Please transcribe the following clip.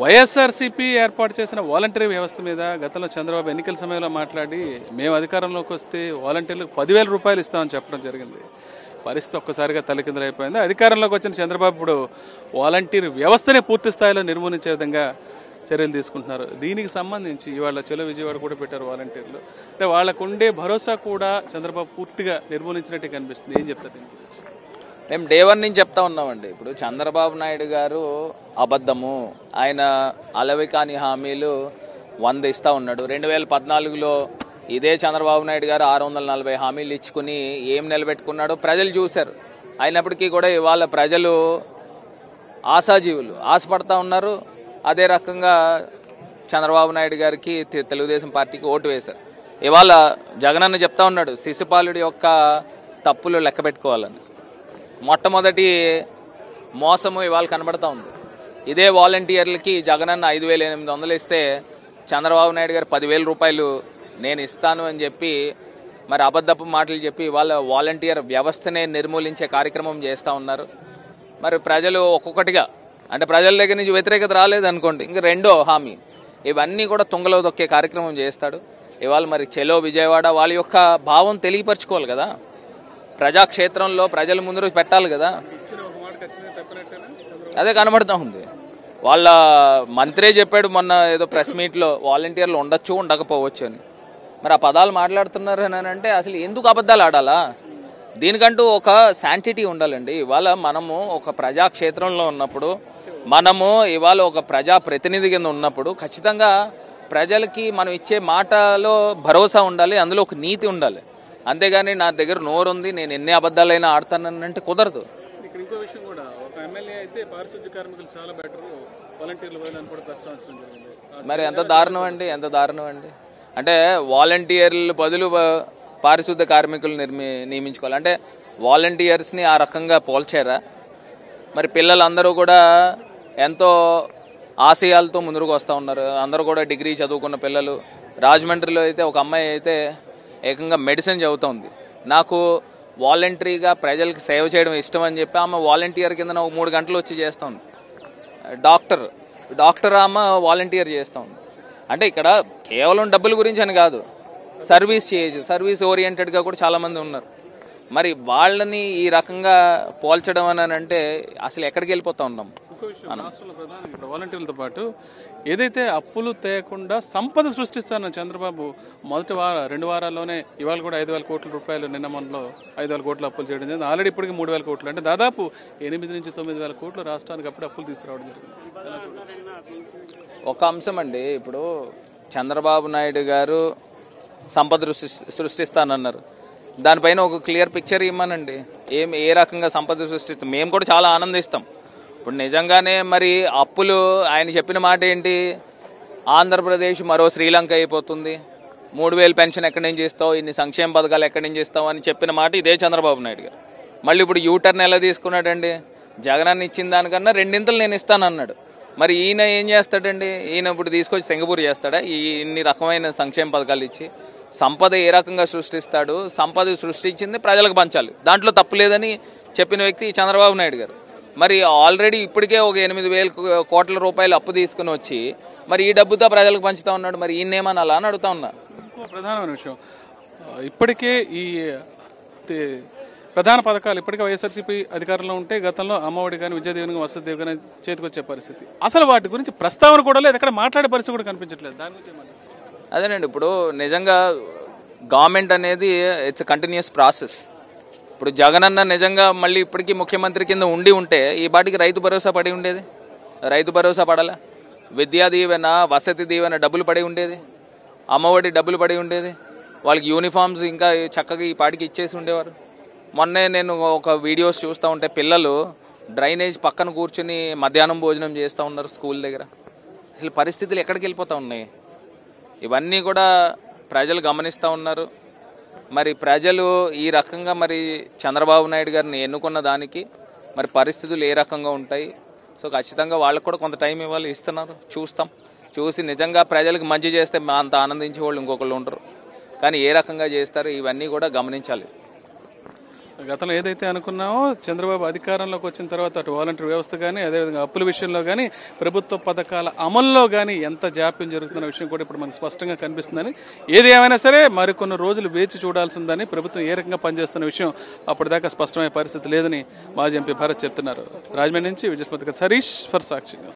వైఎస్ఆర్సీపీ ఏర్పాటు చేసిన వాలంటరీ వ్యవస్థ మీద గతంలో చంద్రబాబు ఎన్నికల సమయంలో మాట్లాడి మేము అధికారంలోకి వస్తే వాలంటీర్లకు 10,000 రూపాయలు ఇస్తామని చెప్పడం జరిగింది. పరిస్థితి ఒక్కసారిగా తలకిందులైపోయింది. అధికారంలోకి వచ్చిన చంద్రబాబు ఇప్పుడు వాలంటీర్ వ్యవస్థనే పూర్తి స్థాయిలో నిర్మూలించే విధంగా చర్యలు తీసుకుంటున్నారు. దీనికి సంబంధించి ఇవాళ చలో విజయవాడ కూడా పెట్టారు వాలంటీర్లు. అంటే వాళ్ళకు ఉండే భరోసా కూడా చంద్రబాబు పూర్తిగా నిర్మూలించినట్టే కనిపిస్తుంది. ఏం చెప్తారు? మేము డే 1 నుంచి చెప్తా ఉన్నామండి. ఇప్పుడు చంద్రబాబు నాయుడు గారు అబద్ధము, ఆయన అలవి కాని హామీలు 100 ఇస్తా ఉన్నాడు. 2014లో ఇదే చంద్రబాబు నాయుడు గారు 640 హామీలు ఇచ్చుకుని ఏం నిలబెట్టుకున్నాడో ప్రజలు చూశారు. అయినప్పటికీ కూడా ఇవాళ ప్రజలు ఆశాజీవులు ఆశపడతా ఉన్నారు. అదే రకంగా చంద్రబాబు నాయుడు గారికి తెలుగుదేశం పార్టీకి ఓటు వేశారు. ఇవాళ జగనన్న చెప్తా ఉన్నాడు శిశుపాలుడి యొక్క తప్పులు లెక్క పెట్టుకోవాలని. మొట్టమొదటి మోసము ఇవాళ కనబడతా ఉంది. ఇదే వాలంటీర్లకి జగనన్న 5,800 ఇస్తే చంద్రబాబు నాయుడు గారు 10,000 రూపాయలు నేను ఇస్తాను అని చెప్పి మరి అబద్ధపు మాటలు చెప్పి ఇవాళ వాలంటీర్ వ్యవస్థనే నిర్మూలించే కార్యక్రమం చేస్తూ ఉన్నారు. మరి ప్రజలు ఒక్కొక్కటిగా అంటే ప్రజల దగ్గర నుంచి వ్యతిరేకత రాలేదనుకోండి, ఇంక రెండో హామీ ఇవన్నీ కూడా తుంగలో దొక్కే కార్యక్రమం చేస్తాడు. ఇవాళ మరి చెలో విజయవాడ వాళ్ళ యొక్క భావం తెలియపరచుకోవాలి కదా, ప్రజాక్షేత్రంలో ప్రజల ముందు పెట్టాలి కదా. అదే కనబడుతూ ఉంది. వాళ్ళ మంత్రే చెప్పాడు మొన్న ఏదో ప్రెస్ మీట్లో వాలంటీర్లు ఉండొచ్చు ఉండకపోవచ్చు అని. మరి ఆ పదాలు మాట్లాడుతున్నారు అని అంటే అసలు ఎందుకు అబద్ధాలు ఆడాలా? దీనికంటూ ఒక శాంటిటీ ఉండాలండి. ఇవాళ మనము ఒక ప్రజాక్షేత్రంలో ఉన్నప్పుడు, మనము ఇవాళ ఒక ప్రజాప్రతినిధి కింద ఉన్నప్పుడు ఖచ్చితంగా ప్రజలకి మనం ఇచ్చే మాటలో భరోసా ఉండాలి, అందులో ఒక నీతి ఉండాలి. అంతేగాని నా దగ్గర నోరు ఉంది నేను ఎన్ని అబద్ధాలైనా ఆడతానంటే కుదరదు. ఇక్కడ ఇంకో విషయం కూడా, ఒక ఎమ్మెల్యే అయితే పారిశుద్ధ్య కార్మికులు చాలా బెటర్, వాలంటీర్లు కూడా ప్రస్తావించడం జరిగింది. మరి ఎంత దారుణం అండి, ఎంత దారుణం అండి. అంటే వాలంటీర్లు బదులు పారిశుద్ధ్య కార్మికులు నియమించుకోవాలి అంటే వాలంటీర్స్ని ఆ రకంగా పోల్చారా? మరి పిల్లలందరూ కూడా ఎంతో ఆశయాలతో ముందుకు వస్తూ ఉన్నారు. అందరూ కూడా డిగ్రీ చదువుకున్న పిల్లలు. రాజమండ్రిలో అయితే ఒక అమ్మాయి అయితే ఏకంగా మెడిసిన్ చదువుతోంది. నాకు వాలంటరీగా ప్రజలకు సేవ చేయడం ఇష్టం అని చెప్పి ఆమె వాలంటీర్ కింద 3 గంటలు వచ్చి చేస్తూ ఉంది. డాక్టర్ ఆమె వాలంటీర్ చేస్తూ ఉంది. అంటే ఇక్కడ కేవలం డబ్బుల గురించి అని కాదు, సర్వీస్ చేయొచ్చు, సర్వీస్ ఓరియంటెడ్గా కూడా చాలామంది ఉన్నారు. మరి వాళ్ళని ఈ రకంగా పోల్చడం అని అంటే అసలు ఎక్కడికి వెళ్ళిపోతా ఉన్నాం. రాష్ట్రంలో ప్రధానంగా వాలంటీర్లతో పాటు ఏదైతే అప్పులు తేకుండా సంపద సృష్టిస్తానని చంద్రబాబు మొదటి 2 వారాల్లోనే ఇవాళ కూడా 5,000 కోట్ల రూపాయలు, నిన్న మొన్నలో 5,000 కోట్ల అప్పులు చేయడం జరిగింది. ఆల్రెడీ ఇప్పటికి 3,000 కోట్లు, అంటే దాదాపు 8 నుంచి 9,000 కోట్లు రాష్ట్రానికి అప్పుడు అప్పులు తీసుకురావడం జరిగింది. ఒక అంశం అండి, ఇప్పుడు చంద్రబాబు నాయుడు గారు సంపద సృష్టిస్తానన్నారు. దానిపైన ఒక క్లియర్ పిక్చర్ ఇవ్వమనండి. ఏ రకంగా సంపద సృష్టిస్తాం మేము కూడా చాలా ఆనందిస్తాం. ఇప్పుడు నిజంగానే మరి అప్పులు ఆయన చెప్పిన మాట ఏంటి, ఆంధ్రప్రదేశ్ మరో శ్రీలంక అయిపోతుంది, 3,000 పెన్షన్ ఎక్కడి నుంచి ఇస్తావు, ఇన్ని సంక్షేమ పథకాలు ఎక్కడి నుంచి ఇస్తావు అని చెప్పిన మాట ఇదే చంద్రబాబు నాయుడు గారు. మళ్ళీ ఇప్పుడు యూటర్న్ ఎలా తీసుకున్నాడండి? జగనన్న ఇచ్చిన దానికన్నా 2 నేను ఇస్తానన్నాడు. మరి ఈయన ఏం చేస్తాడండి? ఈయన ఇప్పుడు తీసుకొచ్చి సింగపూర్ చేస్తాడా? ఇన్ని రకమైన సంక్షేమ పథకాలు ఇచ్చి సంపద ఏ రకంగా సృష్టిస్తాడు? సంపద సృష్టించింది ప్రజలకు పంచాలి, దాంట్లో తప్పు లేదని చెప్పిన వ్యక్తి చంద్రబాబు నాయుడు గారు. మరి ఆల్రెడీ ఇప్పటికే ఒక 8,000 కోట్ల రూపాయలు అప్పు తీసుకుని వచ్చి మరి ఈ డబ్బుతో ప్రజలకు పంచుతా ఉన్నాడు. మరి ఈయనేమనాలా అని అడుగుతా ఉన్నా. ఇంకో ప్రధానమైన విషయం, ఇప్పటికే ఈ ప్రధాన పథకాలు ఇప్పటికే వైఎస్ఆర్సీపీ అధికారంలో ఉంటే గతంలో అమ్మఒడి కానీ, విద్యాదీవెన, వసతి దీవెన చేతికి వచ్చే పరిస్థితి, అసలు వాటి గురించి ప్రస్తావన కూడా లేదు, ఎక్కడ మాట్లాడే పరిస్థితి కూడా కనిపించట్లేదు. దాని గురించి అదేనండి, ఇప్పుడు నిజంగా గవర్నమెంట్ అనేది ఇట్స్ కంటిన్యూస్ ప్రాసెస్. ఇప్పుడు జగనన్న నిజంగా మళ్ళీ ఇప్పటికీ ముఖ్యమంత్రి కింద ఉంటే ఈ బాటికి రైతు భరోసా పడి ఉండేది. రైతు భరోసా పడాలా, విద్యా దీవెన, వసతి దీవెన డబ్బులు పడి ఉండేది, అమ్మఒడి డబ్బులు పడి ఉండేది, వాళ్ళకి యూనిఫామ్స్ ఇంకా చక్కగా ఈ పాటికి ఇచ్చేసి ఉండేవారు. మొన్నే నేను ఒక వీడియోస్ చూస్తూ ఉంటే పిల్లలు డ్రైనేజ్ పక్కన కూర్చుని మధ్యాహ్నం భోజనం చేస్తూ ఉన్నారు స్కూల్ దగ్గర. అసలు పరిస్థితులు ఎక్కడికి వెళ్ళిపోతూ ఉన్నాయి? ఇవన్నీ కూడా ప్రజలు గమనిస్తూ ఉన్నారు. మరి ప్రజలు ఈ రకంగా మరి చంద్రబాబు నాయుడు గారిని ఎన్నుకున్న దానికి మరి పరిస్థితులు ఏ రకంగా ఉంటాయి? సో ఖచ్చితంగా వాళ్ళకు కూడా కొంత టైం ఇవ్వాలి, ఇస్తున్నారు, చూస్తాం. చూసి నిజంగా ప్రజలకు మంచి చేస్తే అంత ఆనందించే వాళ్ళు ఇంకొకళ్ళు ఉంటారు. కానీ ఏ రకంగా చేస్తారు ఇవన్నీ కూడా గమనించాలి. గతంలో ఏదైతే అనుకున్నామో చంద్రబాబు అధికారంలోకి వచ్చిన తర్వాత అటు వాలంటీర్ వ్యవస్థ కానీ అదేవిధంగా అప్పుల విషయంలో కానీ ప్రభుత్వ పథకాల అమల్లో కానీ ఎంత జాప్యం జరుగుతున్న విషయం కూడా ఇప్పుడు మనకు స్పష్టంగా కనిపిస్తుందని, ఏది ఏమైనా సరే మరికొన్ని రోజులు వేచి చూడాల్సిందని, ప్రభుత్వం ఏ రకంగా పనిచేస్తున్న విషయం అప్పటిదాకా స్పష్టమైన పరిస్థితి లేదని మాజీ ఎంపీ భరత్ చెప్తున్నారు. రాజమండ్రి నుంచి విజయస్మృతిక హరీష్ ఫర్ సాక్షి.